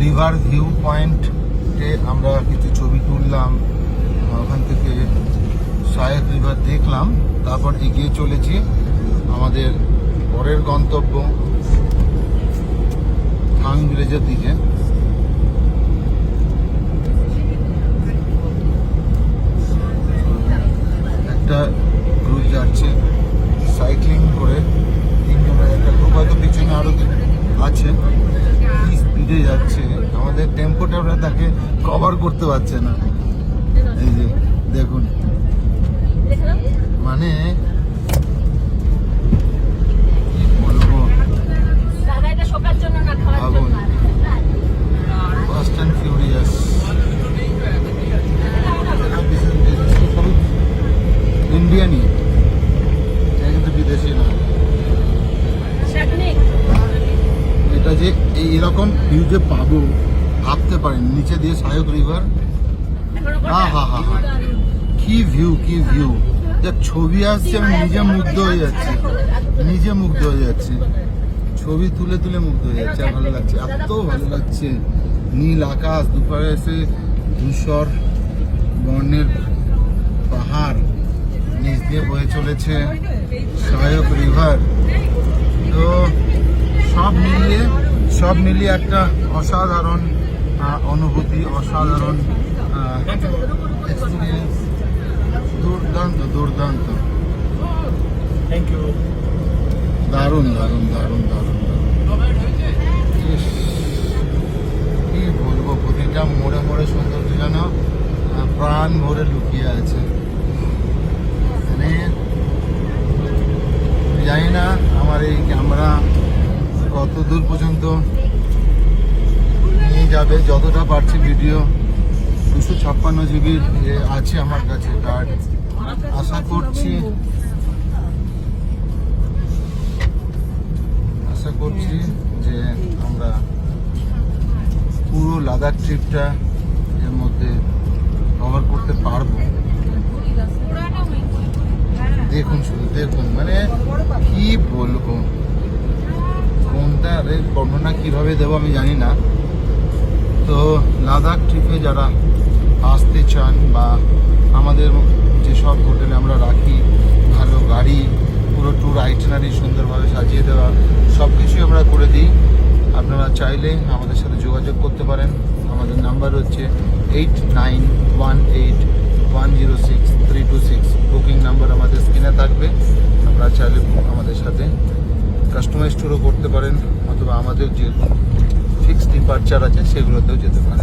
River view পয়েন্টে আমরা কিছু ছবি তুললাম, ওখান থেকে সায়ক রিভার দেখলাম, তারপর এগিয়ে চলেছি আমাদের পরের গন্তব্য থাং ভিলেজের দিকে। একটা গ্রুপ যাচ্ছে সাইক্লিং করে, তিনজনের একটা গ্রুপ, হয়তো পিছনে আরো আছে। কি স্পিডে যাচ্ছে, আমাদের টেম্পোটা ওরা তাকে কভার করতে পারছে না। এই যে দেখুন, মানে কি বলবো, ভাবুন, ফাস্ট অ্যান্ড ফিউরিয়াস। ইন্ডিয়ানই, কিন্তু বিদেশি না। এটা যে এইরকম ভিউ যে পাবো ভাবতে পারেন, নিচে দিয়ে সায়ক রিভার, হা হা হা হা, কি ভিউ, কি ভিউ। যা ছবি আসছে আমি নিজে মুগ্ধ হয়ে যাচ্ছি, নিজে মুগ্ধ হয়ে যাচ্ছি, ছবি তুলে তুলে মুগ্ধ হয়ে যাচ্ছে। আর ভালো লাগছে, এত ভালো লাগছে। নীল আকাশ, দুপারে এসে ধূসর বর্ণের পাহাড়, নিচ দিয়ে বয়ে চলেছে সায়ক রিভার। তো সব মিলিয়ে একটা অসাধারণ অনুভূতি, অসাধারণ এক্সপিরিয়েন্স। দুর্দান্ত দুর্দান্ত, থ্যাংক ইউ। দারুণ দারুণ দারুণ দারুণ কি বলবো, প্রতিটা মোড়ে মোড়ে সৌন্দর্য যেন প্রাণ ভরে লুকিয়ে আছে। মানে জানি না আমার এই ক্যামেরা কত দূর পর্যন্ত নিয়ে যাবে, যতটা পারছি ভিডিও 256 জিবির আছে আমার কাছে কার্ড। আশা করছি যে আমরা পুরো লাদাখ ট্রিপটা এর মধ্যে কভার করতে পারবো। দেখুন, শুধু দেখুন, মানে কি বলবো, কোনটা বর্ণনা কিভাবে দেবো আমি জানি না। তো লাদাখ ট্রিপে যারা আসতে চান, বা আমাদের যেসব হোটেলে আমরা রাখি, ভালো গাড়ি, পুরো ট্যুর আইটিনারি সুন্দরভাবে সাজিয়ে দেওয়া, সব কিছুই আমরা করে দিই। আপনারা চাইলে আমাদের সাথে যোগাযোগ করতে পারেন। আমাদের নাম্বার হচ্ছে 8918106326। বুকিং নাম্বার আমাদের স্ক্রিনে থাকবে। আপনারা চাইলে আমাদের সাথে কাস্টমাইজ ট্যুরও করতে পারেন, অথবা আমাদের যে ফিক্সড ডিপার্চার আছে সেগুলোতেও যেতে পারেন।